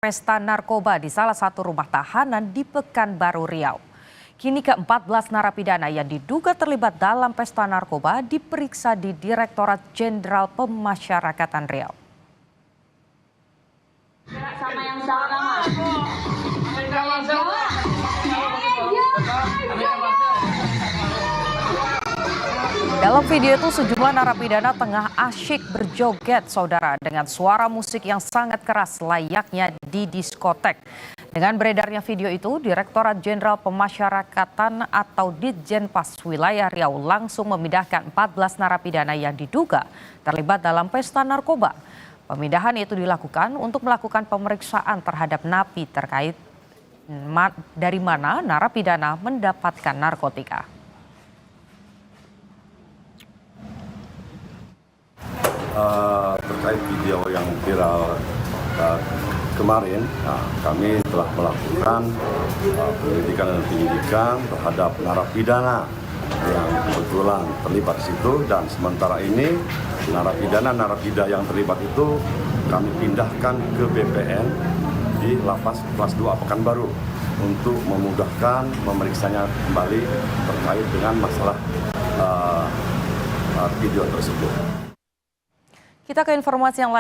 Pesta narkoba di salah satu rumah tahanan di Pekanbaru Riau. Kini ke-14 narapidana yang diduga terlibat dalam pesta narkoba diperiksa di Direktorat Jenderal Pemasyarakatan Riau. Sama yang sama. Dalam video itu sejumlah narapidana tengah asyik berjoget saudara dengan suara musik yang sangat keras layaknya di diskotek. Dengan beredarnya video itu, Direktorat Jenderal Pemasyarakatan atau Ditjenpas Wilayah Riau langsung memindahkan 14 narapidana yang diduga terlibat dalam pesta narkoba. Pemindahan itu dilakukan untuk melakukan pemeriksaan terhadap napi terkait dari mana narapidana mendapatkan narkotika. Terkait video yang viral kemarin, kami telah melakukan penyelidikan dan penyidikan terhadap narapidana yang kebetulan terlibat di situ, dan sementara ini narapidana yang terlibat itu kami pindahkan ke BPN di Lapas Kelas 2 Pekanbaru untuk memudahkan memeriksanya kembali terkait dengan masalah video tersebut. Kita ke informasi yang lain.